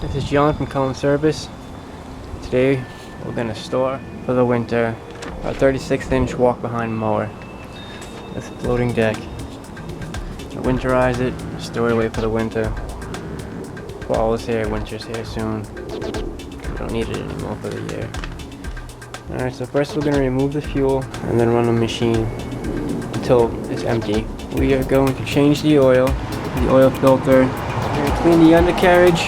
This is John from Cullins Service. Today we're going to store for the winter a 36-inch Walk Behind Mower with a floating deck. Winterize it, store it away for the winter. Fall is here, winter's here soon. We don't need it anymore for the year. Alright, so first we're going to remove the fuel and then run the machine until it's empty. We are going to change the oil filter. We're going to clean the undercarriage,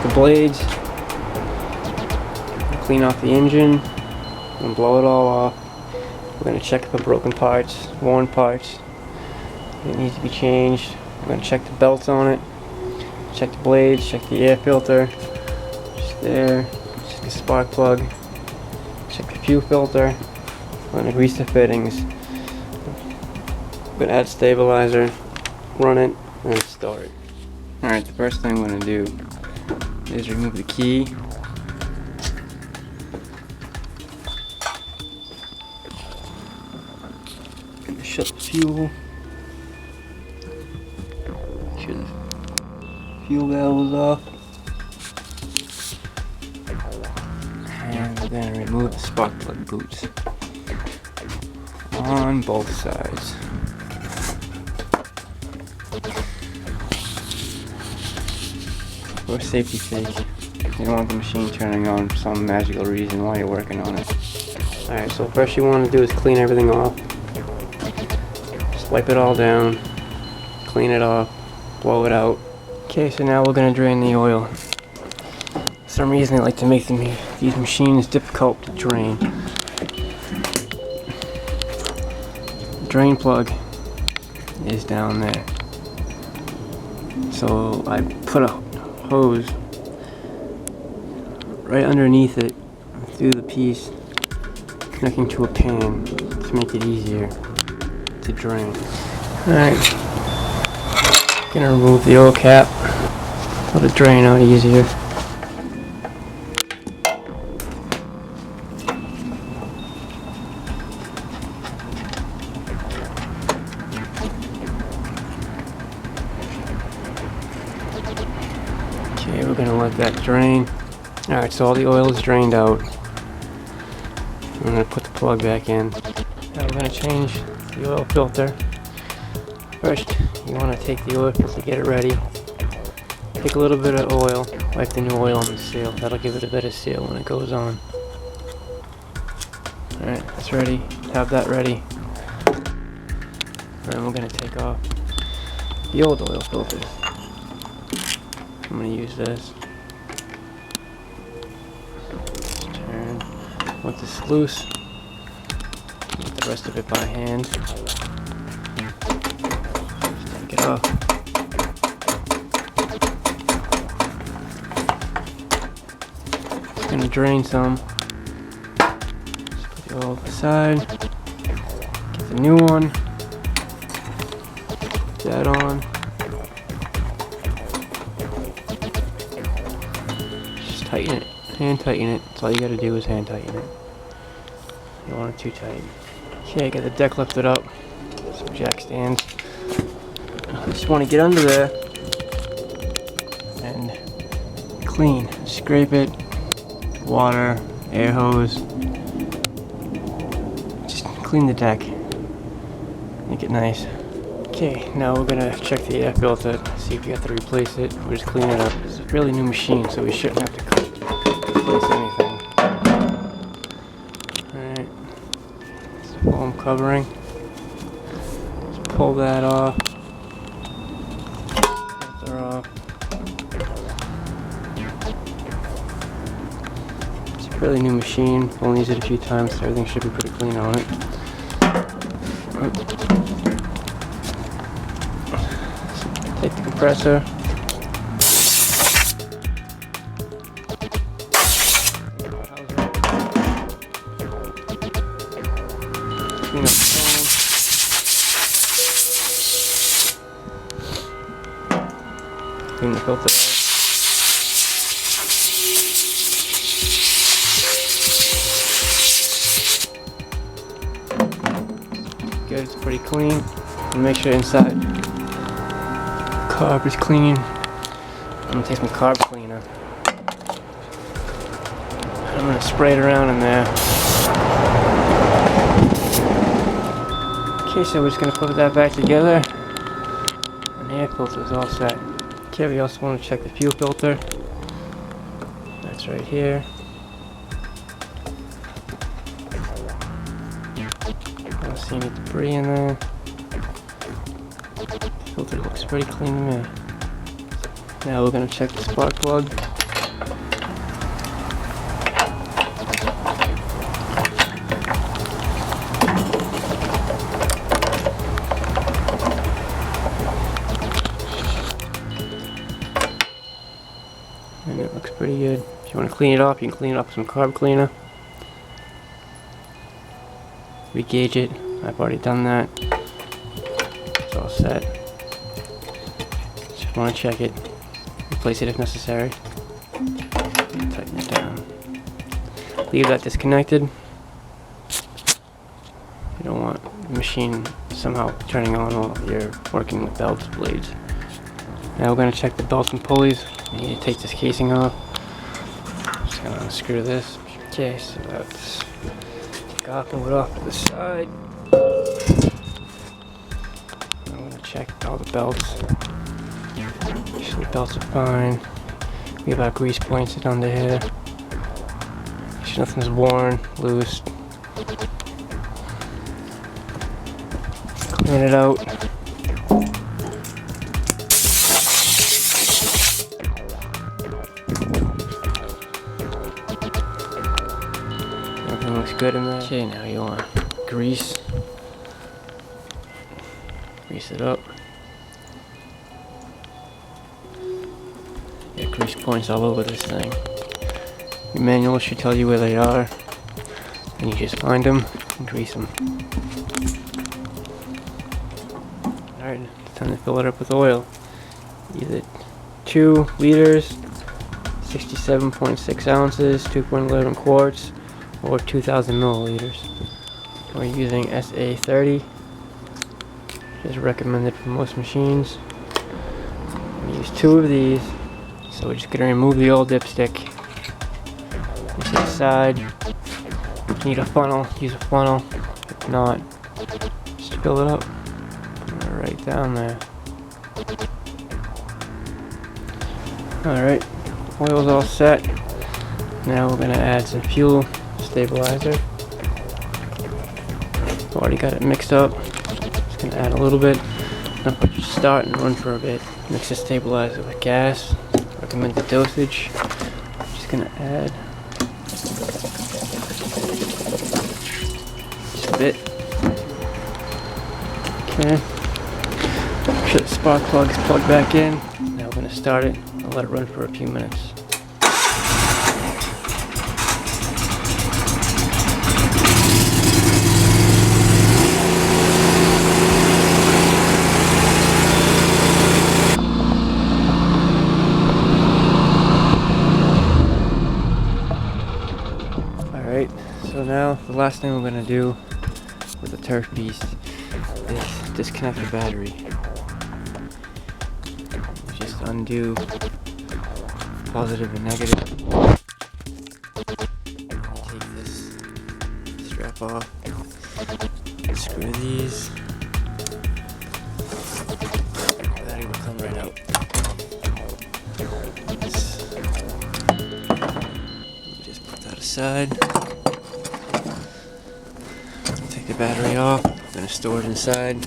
the blades, clean off the engine, and blow it all off. We're going to check for broken parts, worn parts. It needs to be changed. We're going to check the belts on it, check the blades, check the air filter, just there, check the spark plug, check the fuel filter. We're going to grease the fittings. We're going to add stabilizer, run it, and store it. Alright, the first thing I'm going to do is remove the key. Shut the fuel. Shut the fuel valve off. And we're going to remove the spark plug boots on both sides. For safety's sake, you don't want the machine turning on for some magical reason while you're working on it. Alright, so first you want to do is clean everything off. Just wipe it all down, clean it off, blow it out. Okay, so now we're going to drain the oil. For some reason they like to make these machines difficult to drain. The drain plug is down there. So I put a hose right underneath it through the piece connecting to a pan to make it easier to drain. Alright, gonna remove the oil cap, let it drain out easier. Okay, we're gonna let that drain. Alright, so all the oil is drained out. I'm gonna put the plug back in. Now we're gonna change the oil filter. First, you wanna take the oil filter, get it ready. Take a little bit of oil, wipe the new oil on the seal. That'll give it a better seal when it goes on. Alright, that's ready. Have that ready. And we're gonna take off the old oil filter. I'm going to use this. Just turn with this loose. Get the rest of it by hand. Just take it off. Just going to drain some. Just put the oil aside. Get the new one. Put that on. Tighten it, hand tighten it. That's all you gotta do is hand tighten it. You don't want it too tight. Okay, get the deck lifted up. Some jack stands. Just want to get under there and clean. Scrape it. Water, air hose. Just clean the deck. Make it nice. Okay, now we're gonna check the air filter, see if we have to replace it or just clean it up. It's a really new machine, so we shouldn't have to replace anything. Alright, so foam covering. Let's pull that off. Filter off. It's a really new machine. Only used it a few times, so everything should be pretty clean on it. Take the compressor. Clean up the foam. Clean the filter out. good, it's pretty clean. And make sure inside carb is clean. I'm gonna take some carb cleaner. I'm gonna spray it around in there. Okay, so we're just gonna put that back together. And the air filter is all set. Okay, we also want to check the fuel filter. That's right here. I don't see any debris in there. Filter looks pretty clean to me. Now we're gonna check the spark plug. And it looks pretty good. If you want to clean it off, you can clean it up with some carb cleaner. Re-gauge it. I've already done that. It's all set. Just want to check it. Replace it if necessary. Tighten it down. Leave that disconnected. You don't want the machine somehow turning on while you're working with belts, blades. Now we're going to check the belts and pulleys. You need to take this casing off. Just going to unscrew this. Okay, so that's take off, move it off to the side. I'm going to check all the belts. Make sure the belts are fine. We have our grease points under here. Make sure nothing's worn, loose. Clean it out. Everything looks good in there. Okay, now you want grease. Grease it up. Got grease points all over this thing. Your manual should tell you where they are. And you just find them and grease them. Alright, it's time to fill it up with oil. Either 2 liters, 67.6 ounces, 2.11 quarts, or 2,000 milliliters. We're using SA30. Is recommended for most machines. We use 2 of these. So we're just going to remove the old dipstick. To the side. If you need a funnel, use a funnel. If not, just fill it up. Put it right down there. Alright, oil's all set. Now we're going to add some fuel stabilizer. Already got it mixed up. Just going to add a little bit. Now put your start and run for a bit. Mix the stabilizer with gas. Recommended dosage. Just going to add just a bit. Okay. Make sure the spark plug is plugged back in. Now we're going to start it. I'll let it run for a few minutes. Alright, so now the last thing we're going to do with the turf beast is disconnect the battery. Just undo positive and negative. Take this strap off, screw these. The battery will come right out. Just put that aside. Take the battery off. I'm going to store it inside.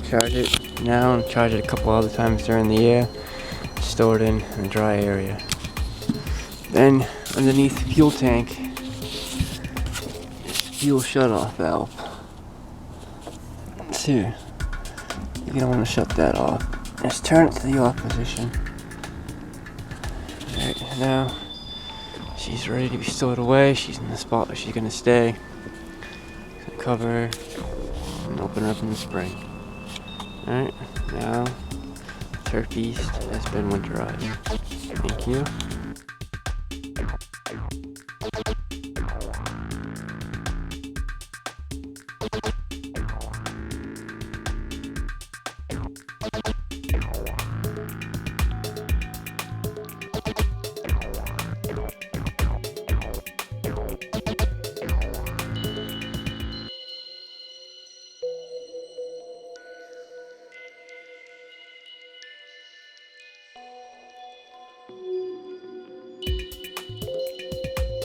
Charge it now and charge it a couple other times during the year. Store it in a dry area. Then underneath the fuel tank is fuel shutoff valve. So you're gonna want to shut that off. Just turn it to the off position. Alright, now she's ready to be stored away. She's in the spot where she's gonna stay. So cover her and open her up in the spring. Alright, now Turf Beast has been winterized. Thank you.